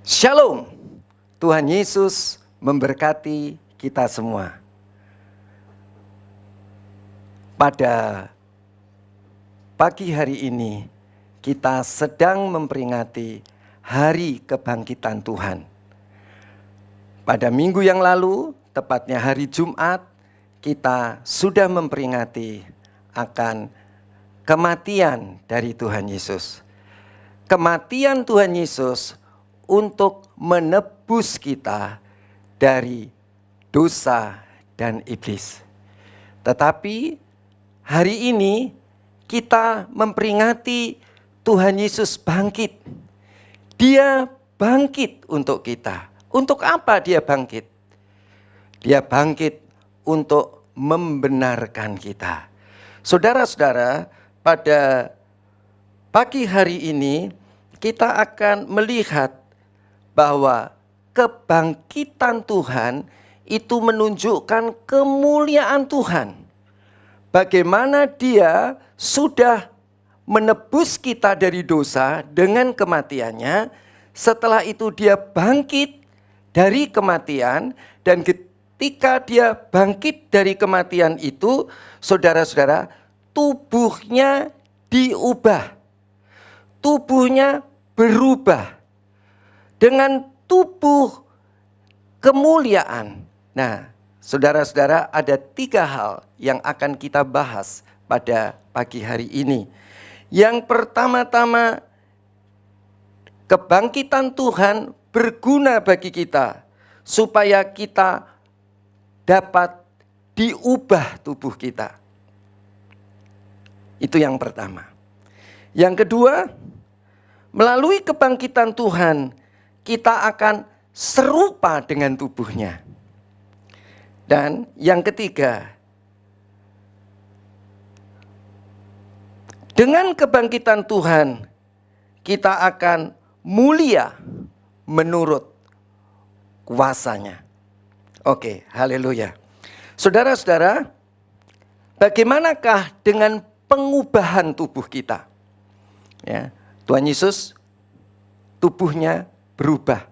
Shalom, Tuhan Yesus memberkati kita semua. Pada pagi hari ini kita sedang memperingati Hari Kebangkitan Tuhan. Pada minggu yang lalu, tepatnya hari Jumat, kita sudah memperingati akan kematian dari Tuhan Yesus. Kematian Tuhan Yesus untuk menebus kita dari dosa dan iblis. Tetapi hari ini kita memperingati Tuhan Yesus bangkit. Dia bangkit untuk kita. Untuk apa dia bangkit? Dia bangkit untuk membenarkan kita. Saudara-saudara, pada pagi hari ini kita akan melihat bahwa kebangkitan Tuhan itu menunjukkan kemuliaan Tuhan. Bagaimana Dia sudah menebus kita dari dosa dengan kematiannya. Setelah itu Dia bangkit dari kematian, dan ketika Dia bangkit dari kematian itu, saudara-saudara, tubuhnya diubah. Tubuhnya berubah dengan tubuh kemuliaan. Nah, saudara-saudara, ada 3 hal yang akan kita bahas pada pagi hari ini. Yang pertama-tama, kebangkitan Tuhan berguna bagi kita supaya kita dapat diubah tubuh kita. Itu yang pertama. Yang kedua, melalui kebangkitan Tuhan kita akan serupa dengan tubuhnya. Dan yang ketiga, dengan kebangkitan Tuhan kita akan mulia menurut kuasanya. Oke, haleluya. Saudara-saudara, bagaimanakah dengan pengubahan tubuh kita? Ya, Tuhan Yesus tubuhnya berubah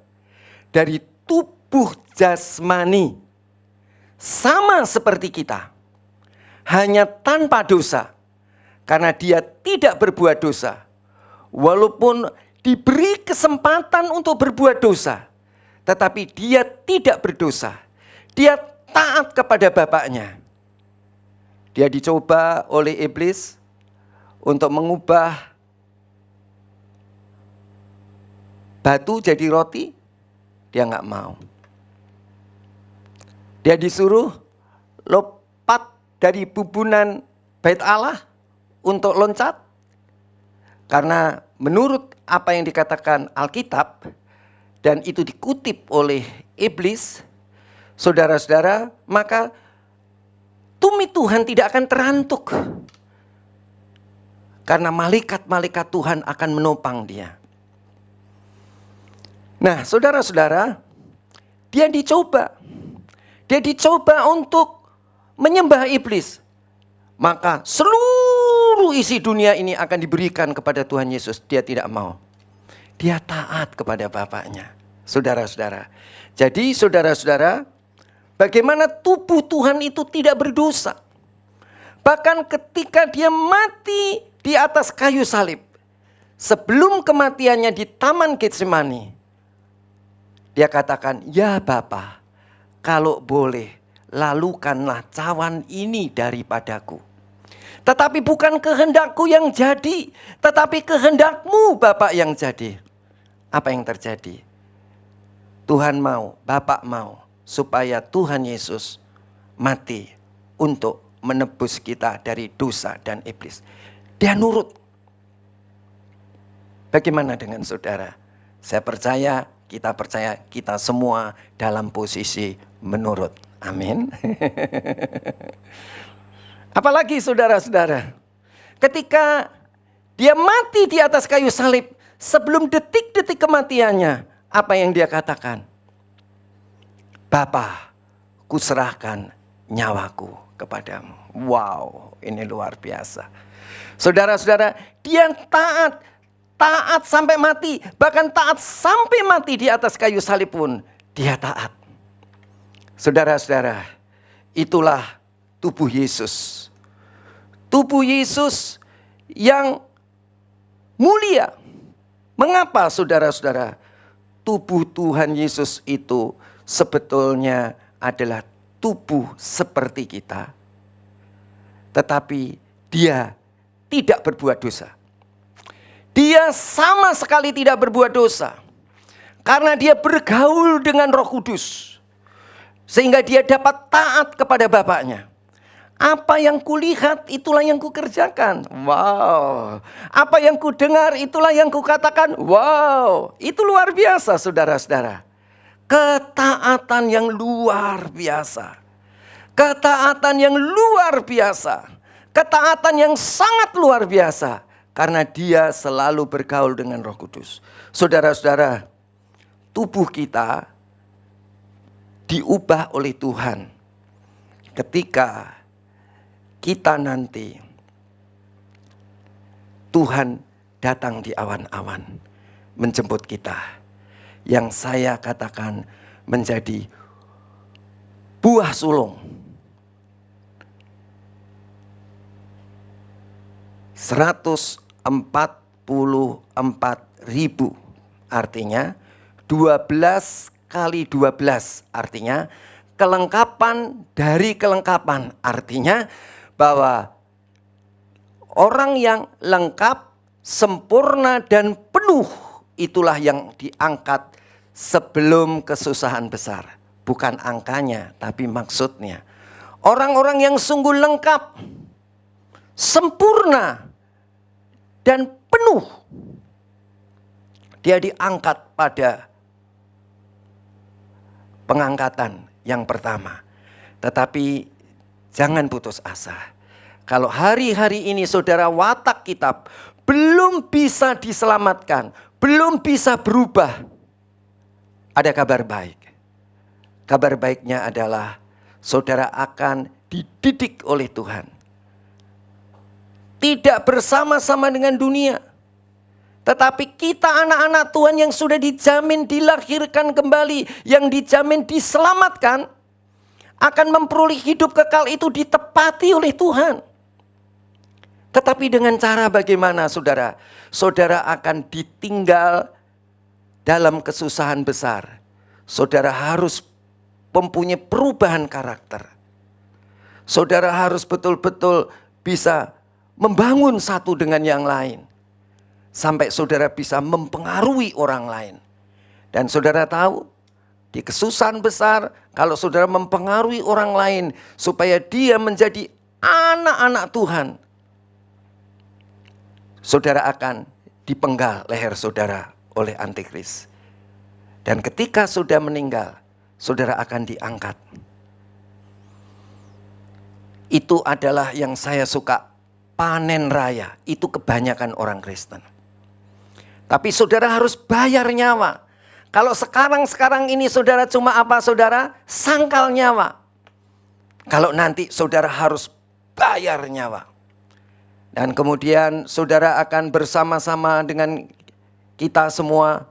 dari tubuh jasmani sama seperti kita, hanya tanpa dosa, karena Dia tidak berbuat dosa. Walaupun diberi kesempatan untuk berbuat dosa, tetapi Dia tidak berdosa. Dia taat kepada Bapaknya. Dia dicoba oleh iblis untuk mengubah batu jadi roti, dia nggak mau. Dia disuruh lompat dari bubunan bait Allah untuk loncat. Karena menurut apa yang dikatakan Alkitab, dan itu dikutip oleh iblis, saudara-saudara, maka tumit Tuhan tidak akan terantuk. Karena malaikat-malaikat Tuhan akan menopang dia. Nah, saudara-saudara, dia dicoba. Dia dicoba untuk menyembah iblis. Maka seluruh isi dunia ini akan diberikan kepada Tuhan Yesus. Dia tidak mau. Dia taat kepada Bapaknya. Saudara-saudara. Jadi saudara-saudara, bagaimana tubuh Tuhan itu tidak berdosa. Bahkan ketika dia mati di atas kayu salib. Sebelum kematiannya di Taman Getsemani, dia katakan, "Ya Bapa, kalau boleh, lalukanlah cawan ini daripadaku. Tetapi bukan kehendakku yang jadi, tetapi kehendak-Mu Bapa yang jadi." Apa yang terjadi? Tuhan mau, Bapa mau, supaya Tuhan Yesus mati untuk menebus kita dari dosa dan iblis. Dia nurut. Bagaimana dengan saudara? Saya percaya, kita semua dalam posisi menurut. Amin. Apalagi saudara-saudara, ketika dia mati di atas kayu salib, sebelum detik-detik kematiannya, apa yang dia katakan? "Bapa, kuserahkan nyawaku kepadamu." Wow, ini luar biasa. Saudara-saudara, dia taat taat sampai mati, bahkan taat sampai mati di atas kayu salib pun dia taat. Saudara-saudara, itulah tubuh Yesus. Tubuh Yesus yang mulia. Mengapa saudara-saudara? Tubuh Tuhan Yesus itu sebetulnya adalah tubuh seperti kita. Tetapi dia tidak berbuat dosa. Dia sama sekali tidak berbuat dosa. Karena dia bergaul dengan Roh Kudus. Sehingga dia dapat taat kepada Bapaknya. Apa yang kulihat itulah yang kukerjakan. Wow. Apa yang kudengar itulah yang kukatakan. Wow. Itu luar biasa saudara-saudara. Ketaatan yang luar biasa. Ketaatan yang luar biasa. Ketaatan yang sangat luar biasa. Karena dia selalu bergaul dengan Roh Kudus. Saudara-saudara, tubuh kita diubah oleh Tuhan. Ketika kita nanti Tuhan datang di awan-awan menjemput kita. Yang saya katakan menjadi buah sulung. 144.000 artinya 12 kali 12 artinya kelengkapan dari kelengkapan, artinya bahwa orang yang lengkap, sempurna dan penuh itulah yang diangkat sebelum kesusahan besar. Bukan angkanya, tapi maksudnya. Orang-orang yang sungguh lengkap, sempurna dan penuh, dia diangkat pada pengangkatan yang pertama. Tetapi jangan putus asa. Kalau hari-hari ini saudara watak kita belum bisa diselamatkan, belum bisa berubah, ada kabar baik. Kabar baiknya adalah saudara akan dididik oleh Tuhan. Tidak bersama-sama dengan dunia. Tetapi kita anak-anak Tuhan yang sudah dijamin dilahirkan kembali, yang dijamin diselamatkan, akan memperoleh hidup kekal itu ditepati oleh Tuhan. Tetapi dengan cara bagaimana saudara? Saudara akan ditinggal dalam kesusahan besar. Saudara harus mempunyai perubahan karakter. Saudara harus betul-betul bisa membangun satu dengan yang lain. Sampai saudara bisa mempengaruhi orang lain. Dan saudara tahu, di kesusahan besar, kalau saudara mempengaruhi orang lain supaya dia menjadi anak-anak Tuhan, saudara akan dipenggal leher saudara oleh antikris. Dan ketika sudah meninggal, saudara akan diangkat. Itu adalah yang saya suka, panen raya. Itu kebanyakan orang Kristen. Tapi saudara harus bayar nyawa. Kalau sekarang ini saudara cuma apa saudara? Sangkal nyawa. Kalau nanti saudara harus bayar nyawa. Dan kemudian saudara akan bersama-sama dengan kita semua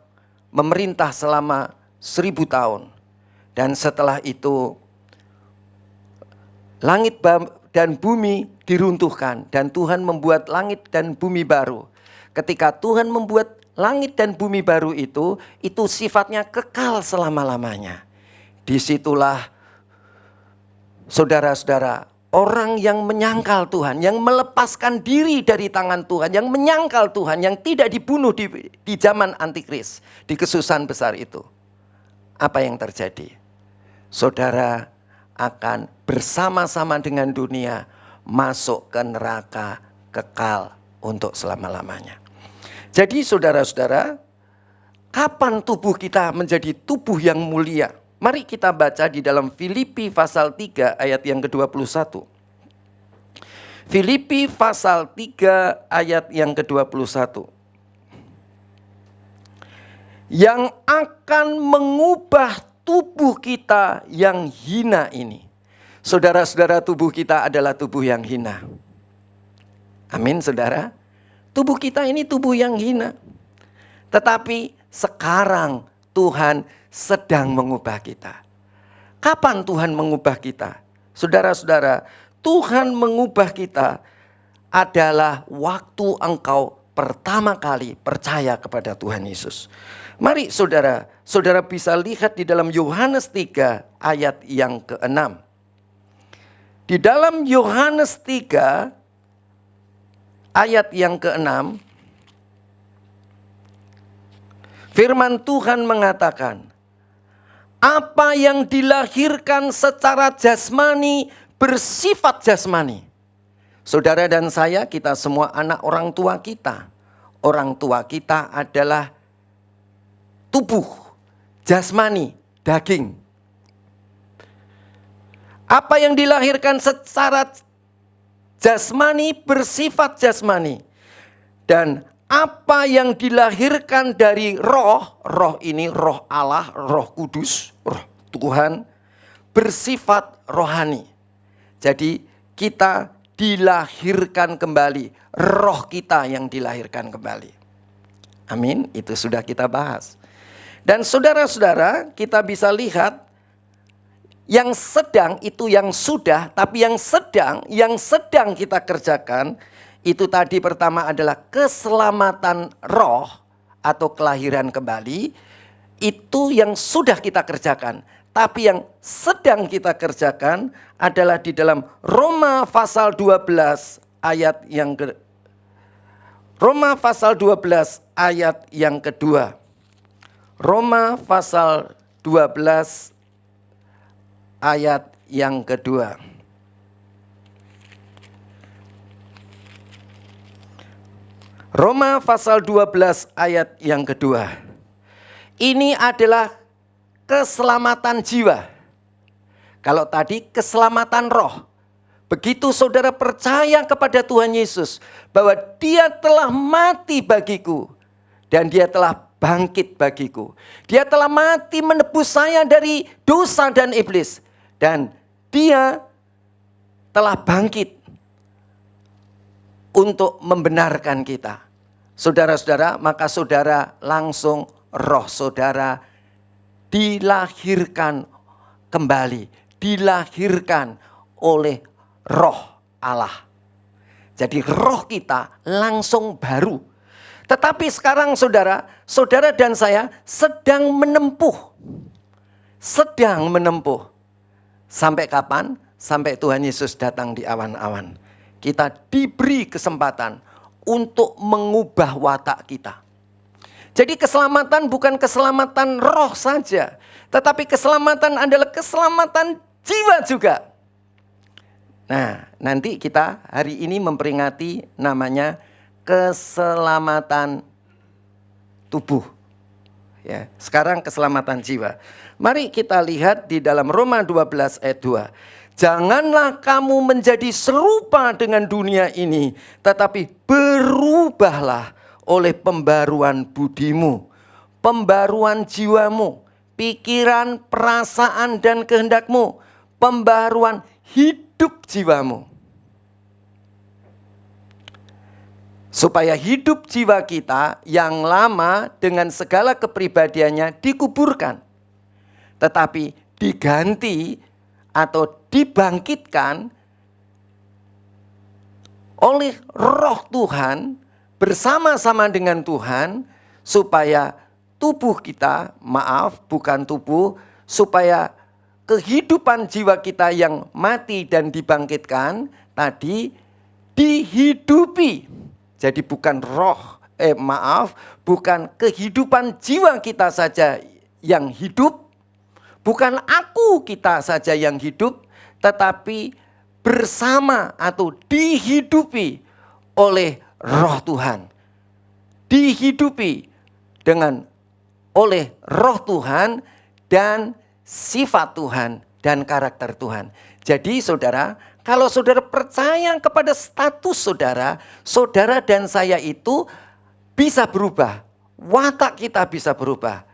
memerintah selama 1000 tahun. Dan setelah itu langit dan bumi diruntuhkan. Dan Tuhan membuat langit dan bumi baru. Ketika Tuhan membuat langit dan bumi baru itu sifatnya kekal selama-lamanya. Disitulah saudara-saudara, orang yang menyangkal Tuhan, yang melepaskan diri dari tangan Tuhan, yang menyangkal Tuhan, yang tidak dibunuh di zaman antikris, di kesusahan besar itu. Apa yang terjadi? Saudara akan bersama-sama dengan dunia masuk ke neraka kekal untuk selama-lamanya. Jadi saudara-saudara, kapan tubuh kita menjadi tubuh yang mulia? Mari kita baca di dalam Filipi pasal 3 ayat yang ke-21. Filipi pasal 3 ayat yang ke-21. Yang akan mengubah tubuh kita yang hina ini. Saudara-saudara, tubuh kita adalah tubuh yang hina. Amin saudara. Tubuh kita ini tubuh yang hina. Tetapi sekarang Tuhan sedang mengubah kita. Kapan Tuhan mengubah kita? Saudara-saudara, Tuhan mengubah kita adalah waktu engkau pertama kali percaya kepada Tuhan Yesus. Mari saudara bisa lihat di dalam Yohanes 3 ayat yang ke-6. Di dalam Yohanes 3 ayat yang ke-6, firman Tuhan mengatakan, apa yang dilahirkan secara jasmani bersifat jasmani. Saudara dan saya, kita semua anak orang tua kita. Orang tua kita adalah tubuh, jasmani, daging. Apa yang dilahirkan secara jasmani bersifat jasmani. Dan apa yang dilahirkan dari roh, roh ini roh Allah, roh kudus, roh Tuhan, bersifat rohani. Jadi kita dilahirkan kembali, roh kita yang dilahirkan kembali. Amin, itu sudah kita bahas. Dan saudara-saudara, kita bisa lihat yang sedang itu yang sudah, tapi yang sedang kita kerjakan, itu tadi pertama adalah keselamatan roh atau kelahiran kembali. Itu yang sudah kita kerjakan. Tapi yang sedang kita kerjakan adalah di dalam Roma pasal 12 ayat yang Roma pasal 12 ayat yang kedua. Roma pasal 12 ayat yang kedua. Roma pasal 12 ayat yang kedua. Ini adalah keselamatan jiwa. Kalau tadi keselamatan roh. Begitu saudara percaya kepada Tuhan Yesus bahwa Dia telah mati bagiku dan Dia telah bangkit bagiku. Dia telah mati menebus saya dari dosa dan iblis dan Dia telah bangkit untuk membenarkan kita. Saudara-saudara, maka saudara langsung roh saudara dilahirkan kembali, dilahirkan oleh roh Allah. Jadi roh kita langsung baru. Tetapi sekarang saudara dan saya sedang menempuh. Sampai kapan? Sampai Tuhan Yesus datang di awan-awan. Kita diberi kesempatan untuk mengubah watak kita. Jadi keselamatan bukan keselamatan roh saja, tetapi keselamatan adalah keselamatan jiwa juga. Nah, nanti kita hari ini memperingati namanya keselamatan tubuh. Ya, sekarang keselamatan jiwa. Mari kita lihat di dalam Roma 12 ayat 2. Janganlah kamu menjadi serupa dengan dunia ini, tetapi berubahlah oleh pembaruan budimu, pembaruan jiwamu, pikiran, perasaan, dan kehendakmu, pembaruan hidup jiwamu. Supaya hidup jiwa kita yang lama dengan segala kepribadiannya dikuburkan, tetapi diganti atau dibangkitkan oleh roh Tuhan bersama-sama dengan Tuhan, supaya tubuh kita, supaya kehidupan jiwa kita yang mati dan dibangkitkan tadi dihidupi. Jadi bukan bukan kehidupan jiwa kita saja yang hidup, bukan aku kita saja yang hidup, tetapi bersama atau dihidupi oleh roh Tuhan. Dihidupi oleh roh Tuhan dan sifat Tuhan dan karakter Tuhan. Jadi saudara, kalau saudara percaya kepada status saudara dan saya itu bisa berubah. Watak kita bisa berubah.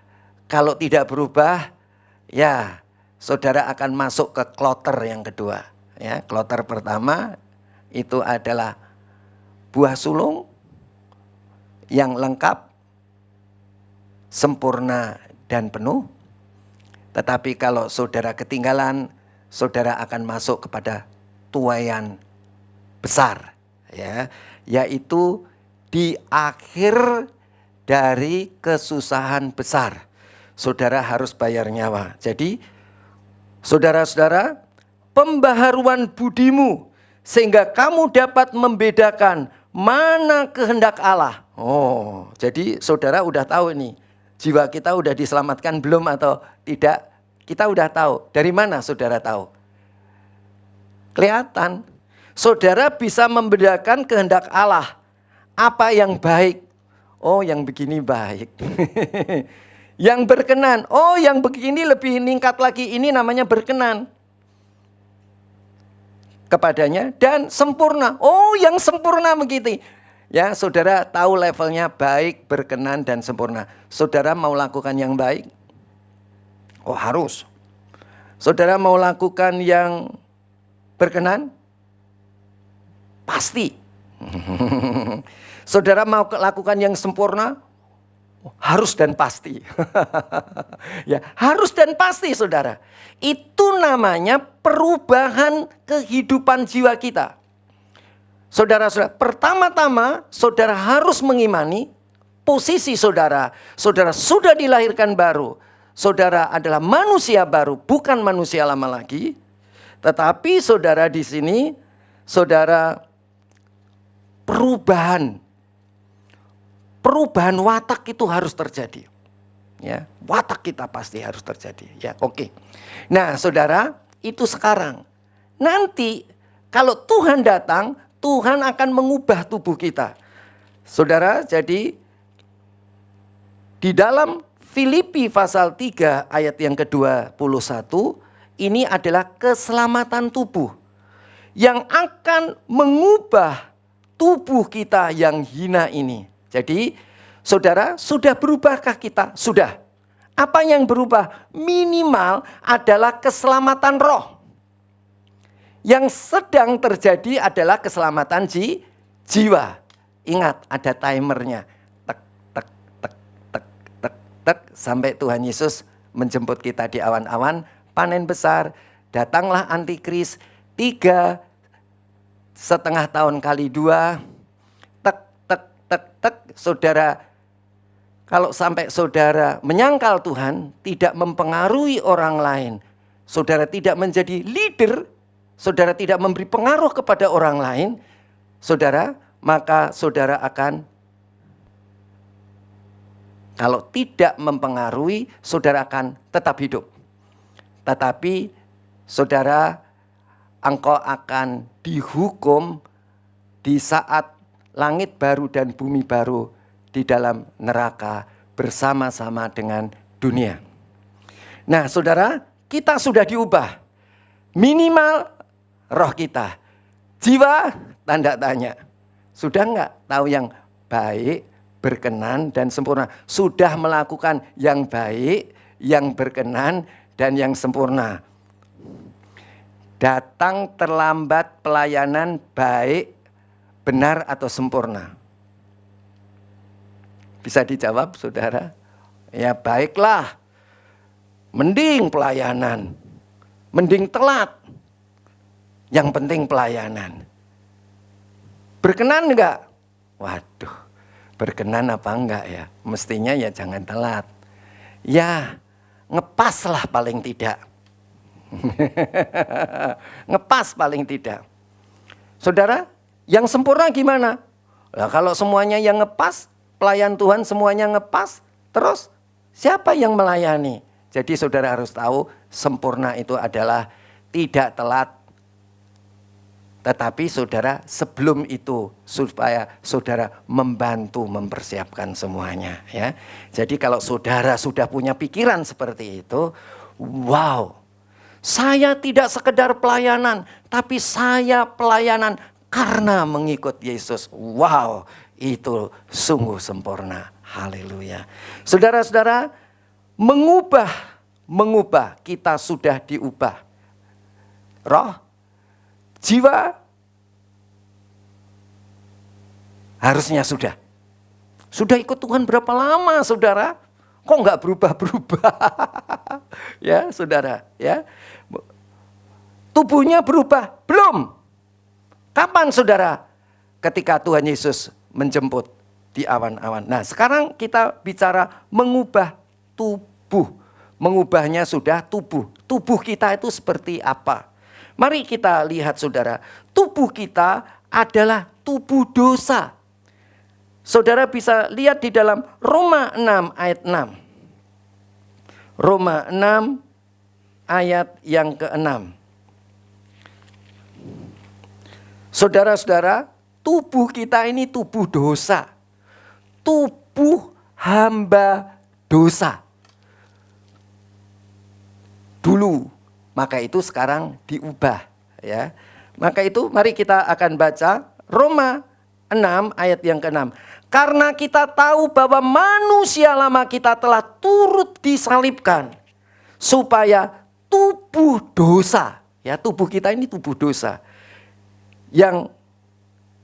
Kalau tidak berubah, ya, saudara akan masuk ke kloter yang kedua. Ya, kloter pertama itu adalah buah sulung yang lengkap sempurna dan penuh. Tetapi kalau saudara ketinggalan, saudara akan masuk kepada tuaian besar, ya, yaitu di akhir dari kesusahan besar. Saudara harus bayar nyawa. Jadi, saudara-saudara, pembaharuan budimu sehingga kamu dapat membedakan mana kehendak Allah. Oh, jadi saudara udah tahu nih, jiwa kita udah diselamatkan belum atau tidak? Kita udah tahu. Dari mana saudara tahu? Kelihatan. Saudara bisa membedakan kehendak Allah. Apa yang baik? Oh, yang begini baik. Yang berkenan. Oh, yang begini lebih meningkat lagi. Ini namanya berkenan kepadanya dan sempurna. Oh, yang sempurna begitu. Ya, saudara tahu levelnya baik, berkenan dan sempurna. Saudara mau lakukan yang baik? Oh, harus. Saudara mau lakukan yang berkenan? Pasti. Saudara mau lakukan yang sempurna? Harus dan pasti. Ya, harus dan pasti, saudara. Itu namanya perubahan kehidupan jiwa kita. Saudara-saudara, pertama-tama saudara harus mengimani posisi saudara. Saudara sudah dilahirkan baru. Saudara adalah manusia baru, bukan manusia lama lagi. Tetapi saudara di sini, saudara perubahan watak itu harus terjadi. Ya, watak kita pasti harus terjadi. Ya, oke. Nah, saudara, itu sekarang. Nanti kalau Tuhan datang, Tuhan akan mengubah tubuh kita. Saudara, jadi di dalam Filipi pasal 3 ayat yang ke-21, ini adalah keselamatan tubuh yang akan mengubah tubuh kita yang hina ini. Jadi, saudara, sudah berubahkah kita? Sudah. Apa yang berubah? Minimal adalah keselamatan roh. Yang sedang terjadi adalah keselamatan jiwa. Ingat, ada timernya. Tek, tek, tek, tek, tek, tek. Sampai Tuhan Yesus menjemput kita di awan-awan panen besar. Datanglah antikris 3,5 tahun kali 2. Saudara, kalau sampai saudara menyangkal Tuhan, tidak mempengaruhi orang lain, saudara tidak menjadi leader, saudara tidak memberi pengaruh kepada orang lain, saudara, maka saudara akan, kalau tidak mempengaruhi, saudara akan tetap hidup. Tetapi saudara, engkau akan dihukum di saat langit baru dan bumi baru di dalam neraka bersama-sama dengan dunia. Nah, saudara, kita sudah diubah. Minimal roh kita. Jiwa, tanda tanya. Sudah enggak tahu yang baik, berkenan, dan sempurna? Sudah melakukan yang baik, yang berkenan, dan yang sempurna. Datang terlambat pelayanan baik, benar atau sempurna? Bisa dijawab, saudara? Ya, baiklah. Mending pelayanan. Mending telat. Yang penting pelayanan. Berkenan enggak? Waduh, berkenan apa enggak ya? Mestinya ya jangan telat. Ya, ngepaslah paling tidak. Ngepas paling tidak. Saudara, yang sempurna gimana? Nah, kalau semuanya yang ngepas, pelayan Tuhan semuanya ngepas, terus siapa yang melayani? Jadi saudara harus tahu, sempurna itu adalah tidak telat. Tetapi saudara sebelum itu supaya saudara membantu mempersiapkan semuanya, ya. Jadi kalau saudara sudah punya pikiran seperti itu, wow. Saya tidak sekedar pelayanan, tapi saya pelayanan karena mengikut Yesus. Wow, itu sungguh sempurna. Haleluya. Saudara-saudara, mengubah, kita sudah diubah. Roh, jiwa, harusnya sudah. Sudah ikut Tuhan berapa lama, saudara? Kok nggak berubah-berubah? Ya, saudara, ya. Tubuhnya berubah? Belum. Kapan, saudara? Ketika Tuhan Yesus menjemput di awan-awan. Nah, sekarang kita bicara mengubah tubuh. Mengubahnya sudah tubuh. Tubuh kita itu seperti apa? Mari kita lihat, saudara. Tubuh kita adalah tubuh dosa. Saudara bisa lihat di dalam Roma 6 ayat 6. Roma 6 ayat yang ke-6. Saudara-saudara, tubuh kita ini tubuh dosa. Tubuh hamba dosa. Dulu, maka itu sekarang diubah, ya. Maka itu mari kita akan baca Roma 6 ayat yang ke-6. Karena kita tahu bahwa manusia lama kita telah turut disalibkan supaya tubuh dosa, ya, tubuh kita ini tubuh dosa. Yang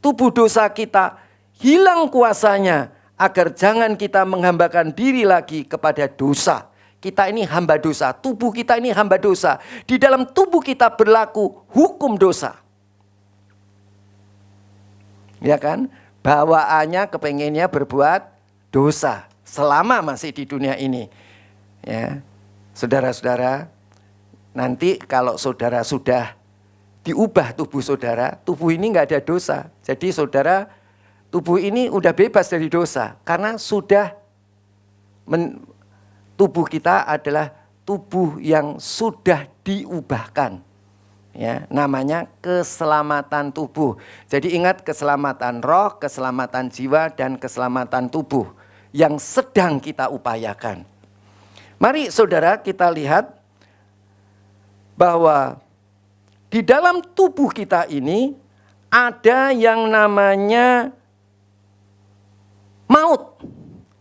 tubuh dosa kita hilang kuasanya agar jangan kita menghambakan diri lagi kepada dosa. Kita ini hamba dosa, tubuh kita ini hamba dosa. Di dalam tubuh kita berlaku hukum dosa. Ya kan? Bawaannya kepengennya berbuat dosa selama masih di dunia ini. Ya. Saudara-saudara, nanti kalau saudara sudah diubah tubuh saudara, tubuh ini nggak ada dosa. Jadi saudara, tubuh ini udah bebas dari dosa. Karena sudah, tubuh kita adalah tubuh yang sudah diubahkan. Ya, namanya keselamatan tubuh. Jadi ingat, keselamatan roh, keselamatan jiwa, dan keselamatan tubuh yang sedang kita upayakan. Mari saudara kita lihat bahwa di dalam tubuh kita ini ada yang namanya maut,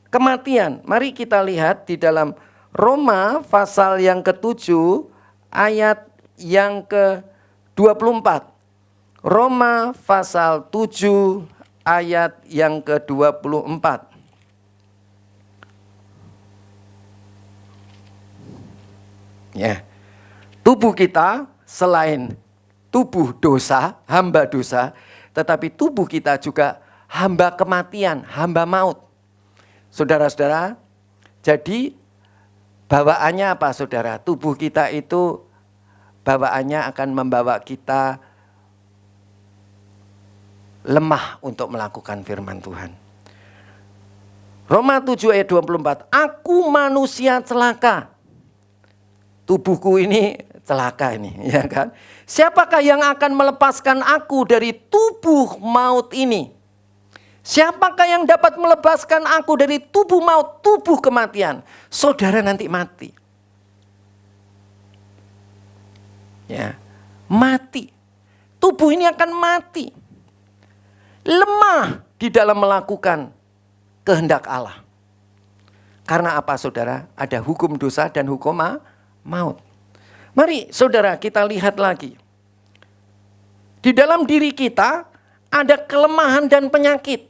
kematian. Mari kita lihat di dalam Roma pasal yang ke-7 ayat yang ke-24. Roma pasal 7 ayat yang ke-24. Ya. Tubuh kita selain tubuh dosa, hamba dosa, tetapi tubuh kita juga hamba kematian, hamba maut. Saudara-saudara, jadi bawaannya apa, saudara? Tubuh kita itu bawaannya akan membawa kita lemah untuk melakukan firman Tuhan. Roma 7 ayat 24, aku manusia celaka. Tubuhku ini celaka ini, ya kan? Siapakah yang akan melepaskan aku dari tubuh maut ini? Siapakah yang dapat melepaskan aku dari tubuh maut, tubuh kematian? Saudara nanti mati. Ya, mati. Tubuh ini akan mati. Lemah di dalam melakukan kehendak Allah. Karena apa, saudara? Ada hukum dosa dan hukum maut. Mari saudara kita lihat lagi. Di dalam diri kita ada kelemahan dan penyakit.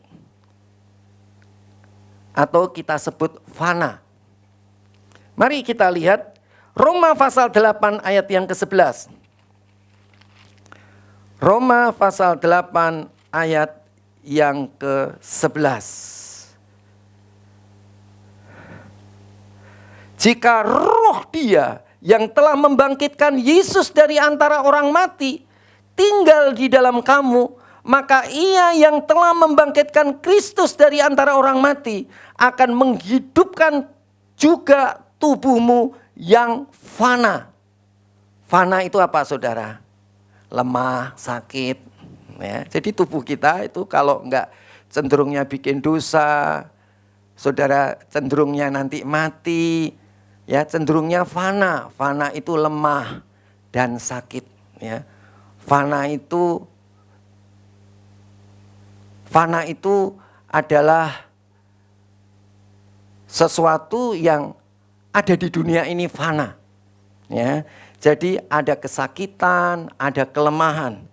Atau kita sebut fana. Mari kita lihat Roma pasal 8 ayat yang ke-11. Roma pasal 8 ayat yang ke-11. Jika roh Dia yang telah membangkitkan Yesus dari antara orang mati tinggal di dalam kamu, maka Ia yang telah membangkitkan Kristus dari antara orang mati akan menghidupkan juga tubuhmu yang fana. Fana itu apa, saudara? Lemah, sakit. Ya, jadi tubuh kita itu kalau enggak cenderungnya bikin dosa, saudara cenderungnya nanti mati. Ya, cenderungnya fana. Fana itu lemah dan sakit. Ya, fana itu adalah sesuatu yang ada di dunia ini fana. Ya, jadi ada kesakitan, ada kelemahan.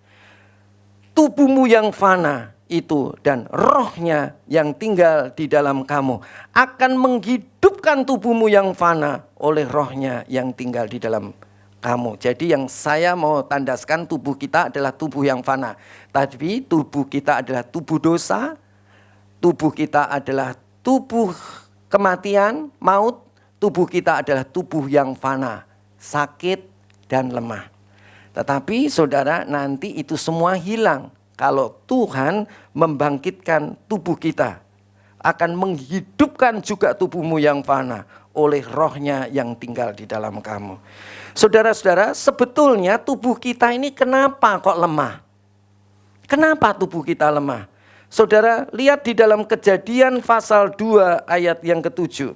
Tubuhmu yang fana itu dan rohnya yang tinggal di dalam kamu akan menghidupkan tubuhmu yang fana oleh rohnya yang tinggal di dalam kamu. Jadi yang saya mau tandaskan, tubuh kita adalah tubuh yang fana. Tapi tubuh kita adalah tubuh dosa, tubuh kita adalah tubuh kematian, maut, tubuh kita adalah tubuh yang fana, sakit dan lemah. Tetapi saudara, nanti itu semua hilang kalau Tuhan membangkitkan tubuh kita, akan menghidupkan juga tubuhmu yang fana oleh rohnya yang tinggal di dalam kamu. Saudara-saudara, sebetulnya tubuh kita ini kenapa kok lemah? Kenapa tubuh kita lemah? Saudara, lihat di dalam Kejadian pasal 2 ayat yang ke-7.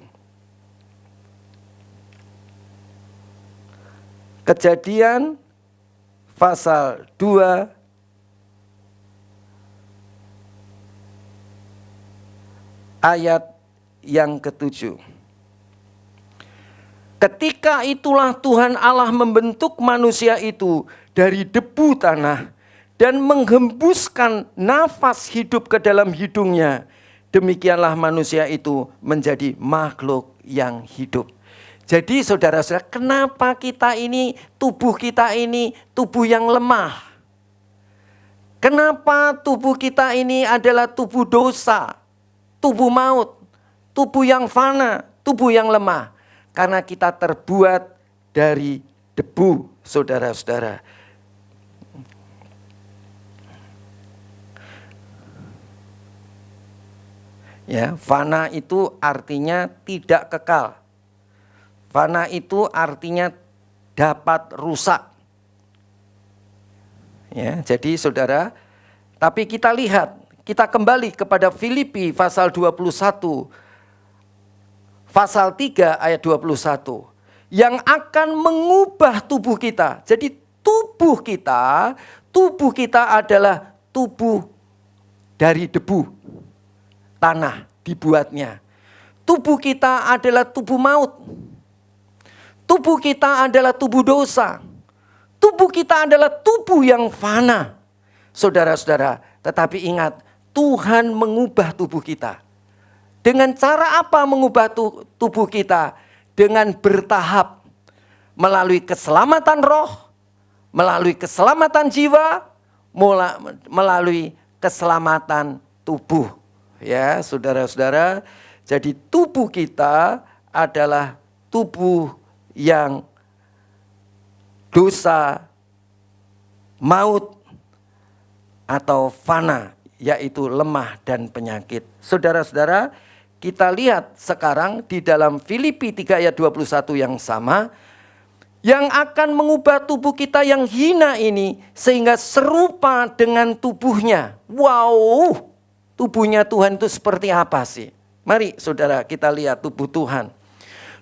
Kejadian pasal 2 ayat yang ke-7. Ketika itulah Tuhan Allah membentuk manusia itu dari debu tanah dan menghembuskan nafas hidup ke dalam hidungnya. Demikianlah manusia itu menjadi makhluk yang hidup. Jadi saudara-saudara, kenapa kita ini, tubuh kita ini tubuh yang lemah? Kenapa tubuh kita ini adalah tubuh dosa? Tubuh maut, tubuh yang fana, tubuh yang lemah. Karena kita terbuat dari debu, saudara-saudara. Ya, fana itu artinya tidak kekal. Fana itu artinya dapat rusak. Ya, jadi saudara, tapi kita lihat, kita kembali kepada Filipi pasal 21, pasal 3 ayat 21. Yang akan mengubah tubuh kita. Jadi tubuh kita adalah tubuh dari debu. Tanah dibuatnya. Tubuh kita adalah tubuh maut. Tubuh kita adalah tubuh dosa. Tubuh kita adalah tubuh yang fana. Saudara-saudara, tetapi ingat, Tuhan mengubah tubuh kita. Dengan cara apa mengubah tubuh kita? Dengan bertahap. Melalui keselamatan roh, melalui keselamatan jiwa, melalui keselamatan tubuh. Ya, saudara-saudara, jadi tubuh kita adalah tubuh yang dosa, maut, atau fana, yaitu lemah dan penyakit. Saudara-saudara, kita lihat sekarang di dalam Filipi 3 ayat 21 yang sama, yang akan mengubah tubuh kita yang hina ini sehingga serupa dengan tubuhnya. Wow, tubuhnya Tuhan itu seperti apa sih? Mari saudara kita lihat tubuh Tuhan.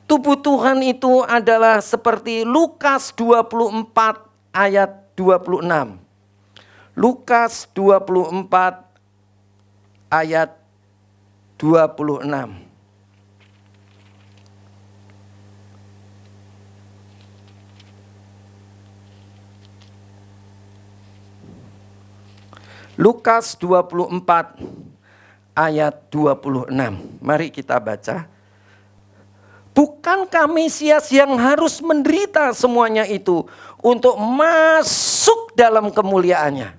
Tubuh Tuhan itu adalah seperti Lukas 24 ayat 26. Lukas 24 ayat 26. Lukas 24 ayat 26. Mari kita baca. Bukankah Mesias yang harus menderita semuanya itu untuk masuk dalam kemuliaannya?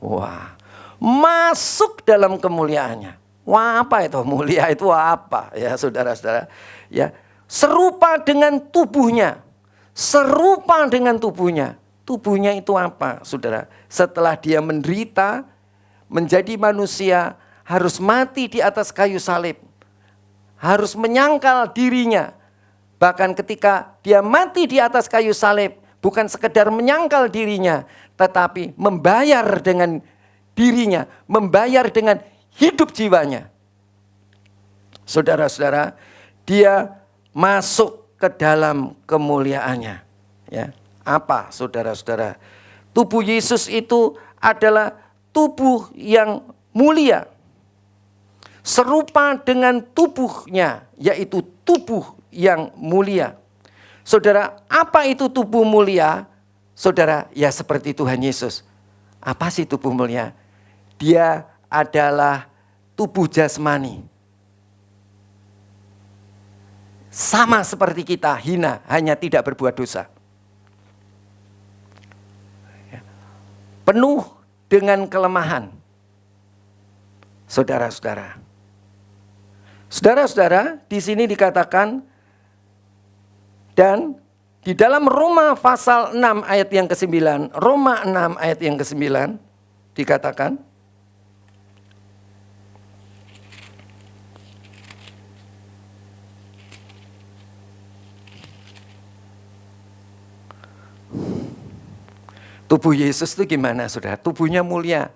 Wah, masuk dalam kemuliaannya. Wah, apa itu mulia itu apa? Ya, saudara-saudara, ya, serupa dengan tubuhnya. Serupa dengan tubuhnya. Tubuhnya itu apa, saudara? Setelah dia menderita, menjadi manusia, harus mati di atas kayu salib. Harus menyangkal dirinya. Bahkan ketika dia mati di atas kayu salib, bukan sekedar menyangkal dirinya, tetapi membayar dengan dirinya, membayar dengan hidup jiwanya. Saudara-saudara, dia masuk ke dalam kemuliaannya. Ya, apa saudara-saudara? Tubuh Yesus itu adalah tubuh yang mulia. Serupa dengan tubuhnya, yaitu tubuh yang mulia. Saudara, apa itu tubuh mulia? Saudara, ya seperti Tuhan Yesus. Apa sih tubuh mulia? dia adalah tubuh jasmani. Sama seperti kita, hina, hanya tidak berbuat dosa. Penuh dengan kelemahan. Saudara-saudara. Saudara-saudara, di sini dikatakan, dan di dalam Roma pasal 6 ayat yang ke-9, Roma 6 ayat yang ke-9 dikatakan, tubuh Yesus itu gimana, saudara? Tubuhnya mulia.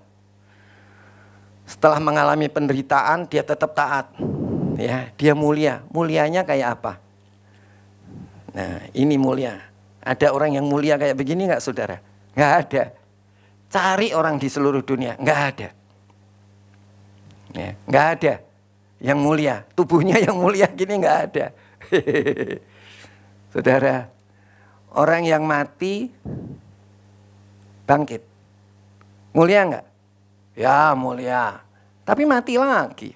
Setelah mengalami penderitaan, dia tetap taat. Ya, dia mulia. Mulianya kayak apa? Nah, ini mulia. Ada orang yang mulia kayak begini nggak, saudara? Nggak ada. Cari orang di seluruh dunia, nggak ada. Ya, nggak ada yang mulia. Tubuhnya yang mulia gini nggak ada. Saudara, orang yang mati bangkit. Mulia enggak? Ya mulia. Tapi mati lagi.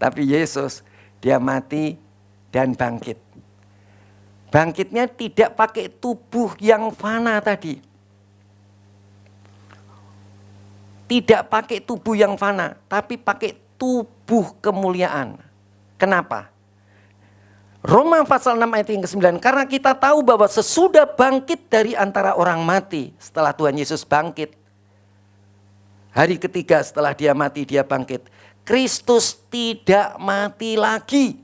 Tapi Yesus, dia mati dan bangkit. Bangkitnya tidak pakai tubuh yang fana tadi. Tidak pakai tubuh yang fana, tapi pakai tubuh kemuliaan. Kenapa? Roma pasal 6 ayat yang ke-9, karena kita tahu bahwa sesudah bangkit dari antara orang mati, setelah Tuhan Yesus bangkit, hari ketiga setelah dia mati, dia bangkit, Kristus tidak mati lagi.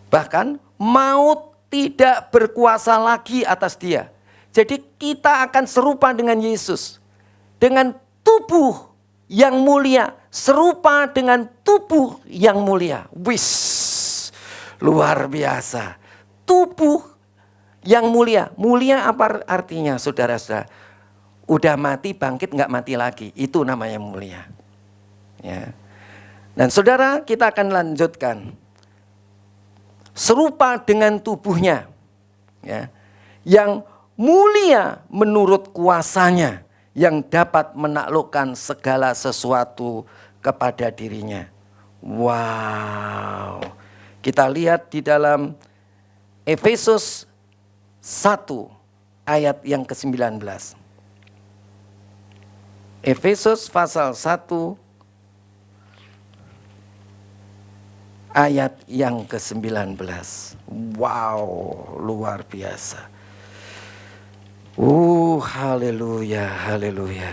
Bahkan maut tidak berkuasa lagi atas dia. Jadi kita akan serupa dengan Yesus, dengan tubuh yang mulia, serupa dengan tubuh yang mulia. Wis, luar biasa. Tubuh yang mulia. Mulia apa artinya, saudara-saudara? Udah mati, bangkit, nggak mati lagi. Itu namanya mulia. Ya. Dan saudara, kita akan lanjutkan. Serupa dengan tubuhnya. Ya. Yang mulia menurut kuasanya, yang dapat menaklukkan segala sesuatu kepada dirinya. Wow. Kita lihat di dalam Efesus 1 ayat yang ke-19. Efesus pasal 1 ayat yang ke-19. Wow, luar biasa. Haleluya, haleluya.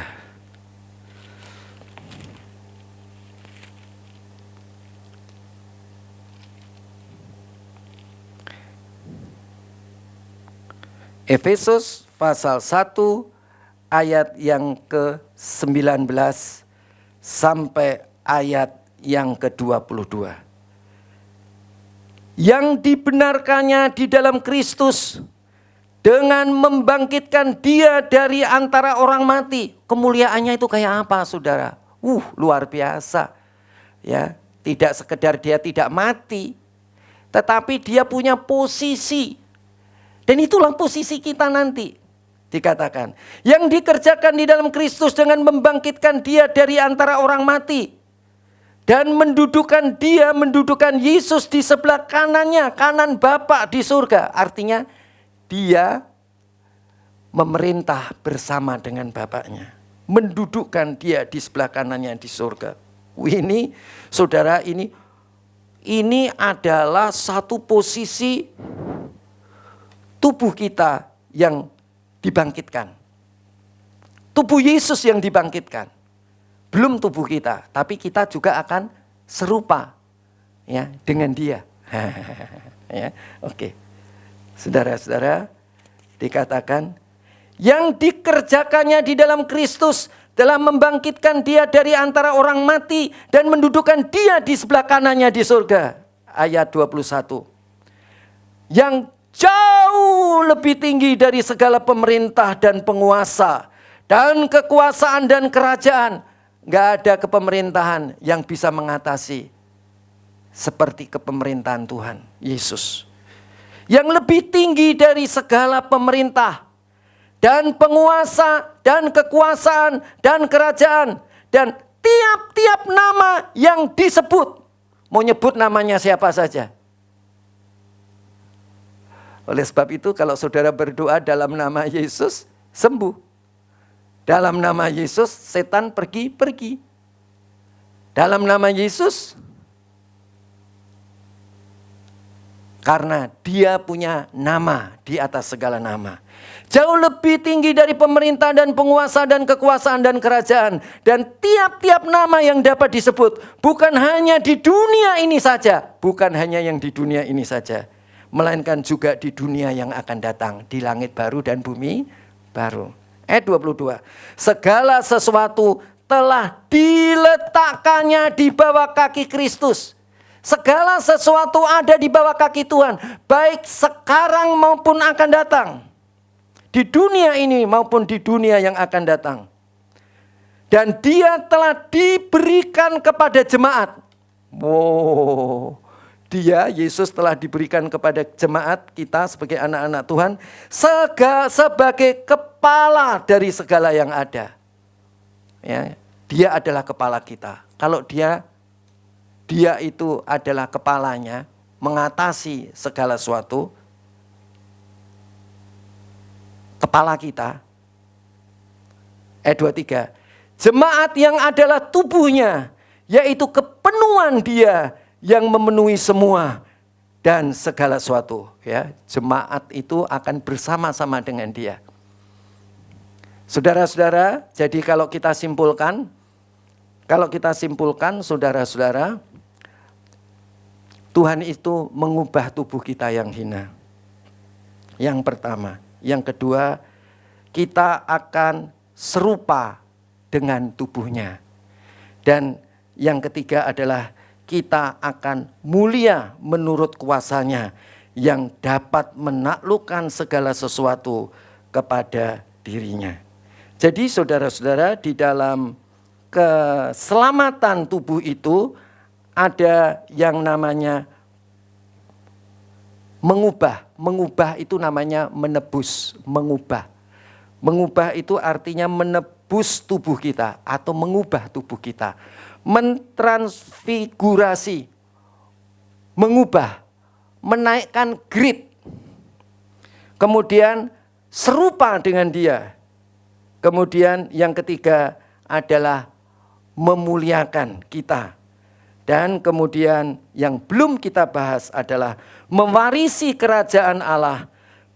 Efesus pasal 1 ayat yang ke-19 sampai ayat yang ke-22. Yang dibenarkannya di dalam Kristus dengan membangkitkan dia dari antara orang mati. Kemuliaannya itu kayak apa, saudara? Luar biasa. Ya, tidak sekedar dia tidak mati, tetapi dia punya posisi. Dan itulah posisi kita nanti. Dikatakan, yang dikerjakan di dalam Kristus dengan membangkitkan dia dari antara orang mati. Dan mendudukan Yesus di sebelah kanannya, kanan Bapa di surga. Artinya, dia memerintah bersama dengan Bapaknya. Mendudukkan dia di sebelah kanannya di surga. Ini, saudara, ini adalah satu posisi tubuh kita yang dibangkitkan. Tubuh Yesus yang dibangkitkan. Belum tubuh kita, tapi kita juga akan serupa ya dengan dia. Ya, oke. Saudara-saudara, dikatakan yang dikerjakannya di dalam Kristus telah membangkitkan dia dari antara orang mati dan mendudukkan dia di sebelah kanannya di surga. Ayat 21. Yang jauh lebih tinggi dari segala pemerintah dan penguasa dan kekuasaan dan kerajaan. Gak ada kepemerintahan yang bisa mengatasi seperti kepemerintahan Tuhan Yesus. Yang lebih tinggi dari segala pemerintah dan penguasa, dan kekuasaan, dan kerajaan. Dan tiap-tiap nama yang disebut, mau nyebut namanya siapa saja. Oleh sebab itu kalau saudara berdoa dalam nama Yesus, sembuh. Dalam nama Yesus, setan pergi. Dalam nama Yesus, karena dia punya nama di atas segala nama. Jauh lebih tinggi dari pemerintah dan penguasa dan kekuasaan dan kerajaan. Dan tiap-tiap nama yang dapat disebut. Bukan hanya di dunia ini saja. Bukan hanya yang di dunia ini saja. Melainkan juga di dunia yang akan datang. Di langit baru dan bumi baru. Ayat 22. Segala sesuatu telah diletakkannya di bawah kaki Kristus. Segala sesuatu ada di bawah kaki Tuhan. Baik sekarang maupun akan datang. Di dunia ini maupun di dunia yang akan datang. Dan dia telah diberikan kepada jemaat. Wow. Dia, Yesus telah diberikan kepada jemaat kita sebagai anak-anak Tuhan. Sebagai kepala dari segala yang ada. Ya, dia adalah kepala kita. Kalau dia itu adalah kepalanya, mengatasi segala sesuatu. Kepala kita. Ayat 23. Jemaat yang adalah tubuhnya, yaitu kepenuhan dia yang memenuhi semua dan segala sesuatu. Ya, jemaat itu akan bersama-sama dengan dia. Saudara-saudara, jadi kalau kita simpulkan, saudara-saudara, Tuhan itu mengubah tubuh kita yang hina. Yang pertama. Yang kedua, kita akan serupa dengan tubuhnya. Dan yang ketiga adalah kita akan mulia menurut kuasanya yang dapat menaklukkan segala sesuatu kepada dirinya. Jadi saudara-saudara, di dalam keselamatan tubuh itu ada yang namanya mengubah. Mengubah itu namanya menebus, mengubah. Mengubah itu artinya menebus tubuh kita atau mengubah tubuh kita. Mentransfigurasi, mengubah, menaikkan grade. Kemudian serupa dengan dia. Kemudian yang ketiga adalah memuliakan kita. Dan kemudian yang belum kita bahas adalah mewarisi kerajaan Allah,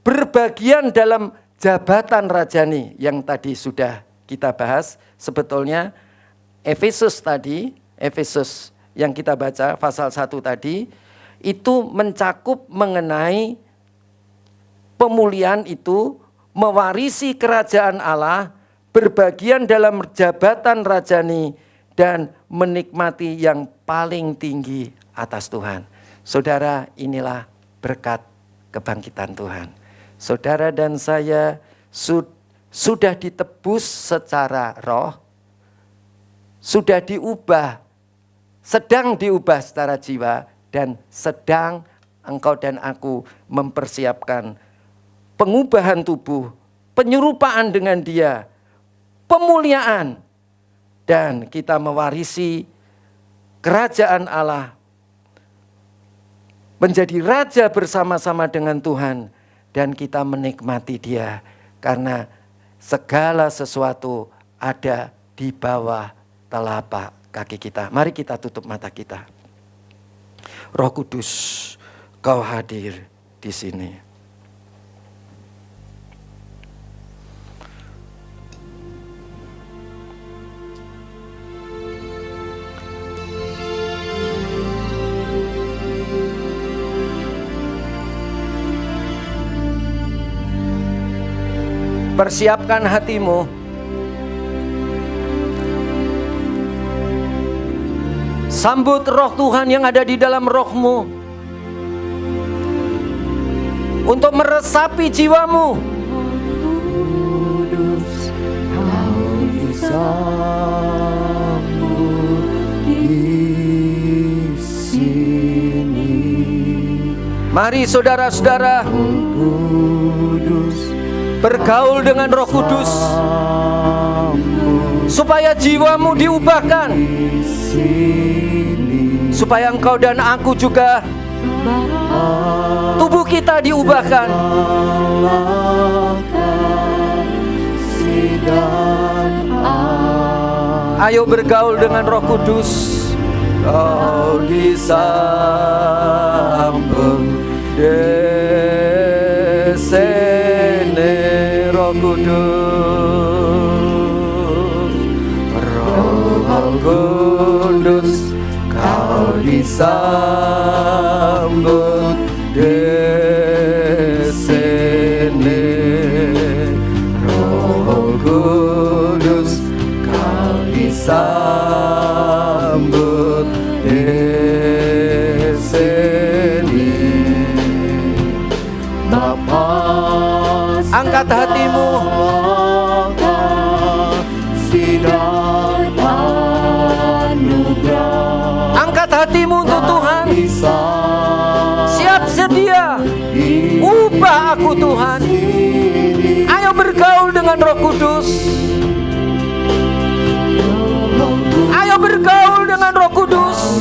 berbagian dalam jabatan rajani yang tadi sudah kita bahas. Sebetulnya Efesus yang kita baca pasal 1 tadi, itu mencakup mengenai pemulihan itu, mewarisi kerajaan Allah, berbagian dalam jabatan rajani, dan menikmati yang paling tinggi atas Tuhan. Saudara, inilah berkat kebangkitan Tuhan. Saudara dan saya sudah ditebus secara roh, sudah diubah, sedang diubah secara jiwa, dan sedang engkau dan aku mempersiapkan pengubahan tubuh, penyerupaan dengan dia, pemuliaan, dan kita mewarisi kerajaan Allah, menjadi raja bersama-sama dengan Tuhan, dan kita menikmati dia karena segala sesuatu ada di bawah telapak kaki kita. Mari kita tutup mata kita. Roh Kudus, Kau hadir di sini. Persiapkan hatimu. Sambut roh Tuhan yang ada di dalam rohmu untuk meresapi jiwamu. Kudus, Kau disambut di sini. Mari saudara-saudara, Kudus, Bergaul dengan Roh Kudus supaya jiwamu diubahkan, supaya engkau dan aku juga tubuh kita diubahkan. Ayo bergaul dengan Roh Kudus. Kau disambut desene Roh Kudus, Roh Kudus, kau disambut desene Roh Kudus, kau disambut desene. Bapa, angkat hatimu, angkat hatimu untuk Tuhan. Siap sedia, ubah aku Tuhan. Ayo bergaul dengan Roh Kudus. Ayo bergaul dengan Roh Kudus.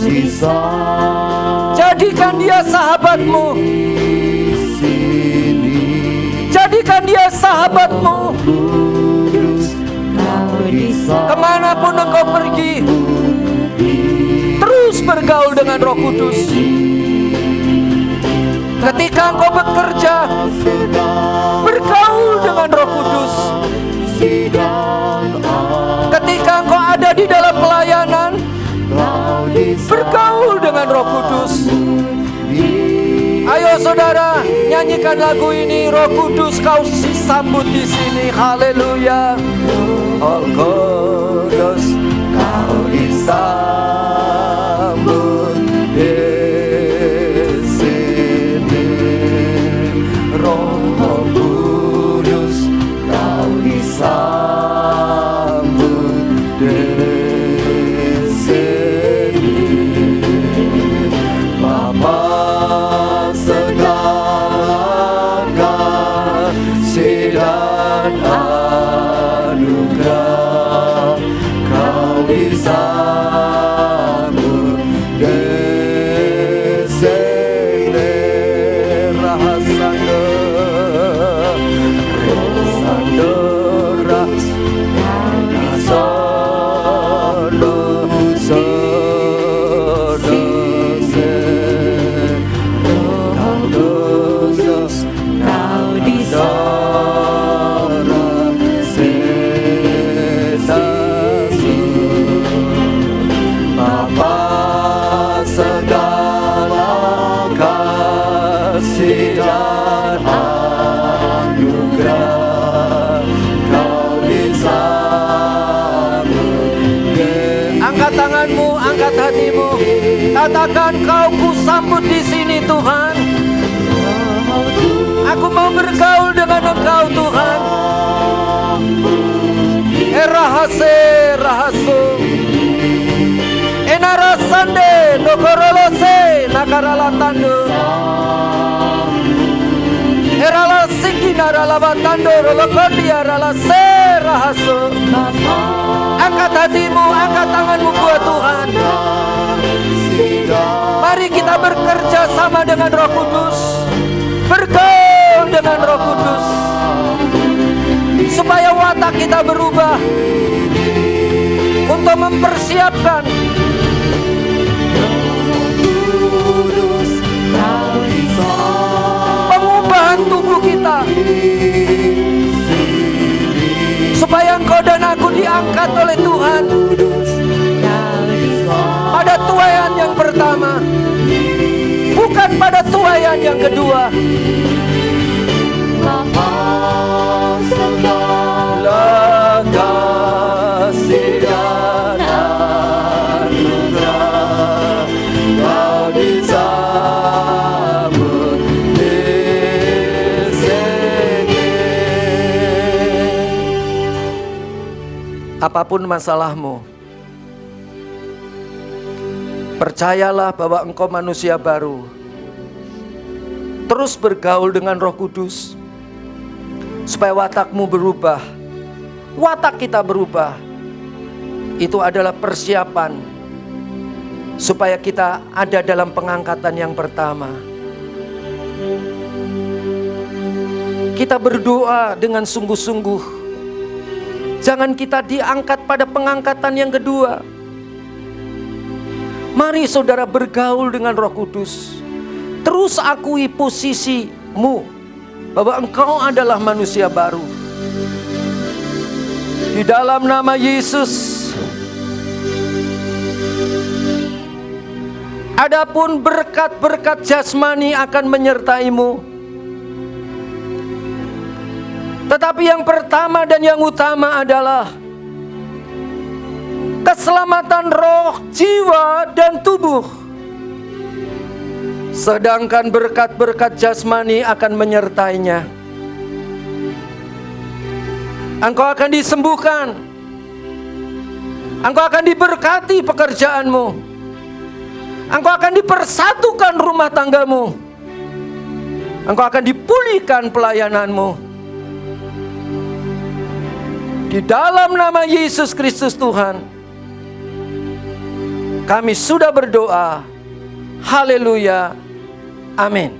Jadikan dia sahabatmu. Jadikan dia sahabatmu. Kemanapun engkau pergi, terus bergaul dengan Roh Kudus. Ketika engkau bekerja, bergaul dengan Roh Kudus. Ketika engkau ada di dalam pelayanan, bergaul dengan Roh Kudus. Ayo saudara, nyanyikan lagu ini. Roh Kudus, kau disambut di sini. Haleluya. Roh Kudus, kau disambut di sini. Roh Kudus, kau disambut di sini. Bapa segala kasih dan anugerah, kau disambut di sini. Rahasana, angkat hatimu, katakan, kau kusambut di sini Tuhan. Aku mau bergaul dengan Engkau Tuhan. Erahase rahasu, enarasande nokorolose nakaralatando, erala sikinaralabatando rolokondia ralase rahasu. Angkat hatimu, angkat tanganmu buat Tuhan. Mari kita bekerja sama dengan Roh Kudus, bergaul dengan Roh Kudus, supaya watak kita berubah untuk mempersiapkan pengubahan tubuh kita, supaya engkau dan aku diangkat oleh Tuhan pada tuaian yang pertama, bukan pada tuaian yang kedua. Segala kasih dan anugerah kau disambut di sini. Apapun masalahmu, percayalah bahwa engkau manusia baru. Terus bergaul dengan Roh Kudus. supaya watakmu berubah, watak kita berubah. Itu adalah persiapan supaya kita ada dalam pengangkatan yang pertama. Kita berdoa dengan sungguh-sungguh. Jangan kita diangkat pada pengangkatan yang kedua. Mari saudara bergaul dengan Roh Kudus. Terus akui posisimu bahwa engkau adalah manusia baru. Di dalam nama Yesus. Adapun berkat-berkat jasmani akan menyertaimu. Tetapi yang pertama dan yang utama adalah keselamatan roh, jiwa, dan tubuh. Sedangkan berkat-berkat jasmani akan menyertainya. Engkau akan disembuhkan. Engkau akan diberkati pekerjaanmu. Engkau akan dipersatukan rumah tanggamu. Engkau akan dipulihkan pelayananmu. Di dalam nama Yesus Kristus Tuhan, kami sudah berdoa. Haleluya. Amin.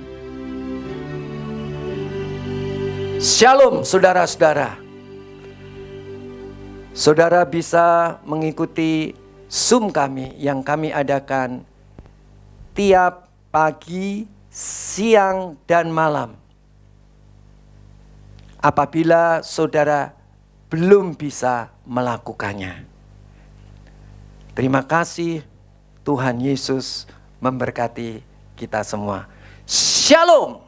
Shalom saudara-saudara. Saudara bisa mengikuti Zoom kami yang kami adakan tiap pagi, siang, dan malam. Apabila saudara belum bisa melakukannya. Terima kasih. Tuhan Yesus memberkati kita semua. Shalom.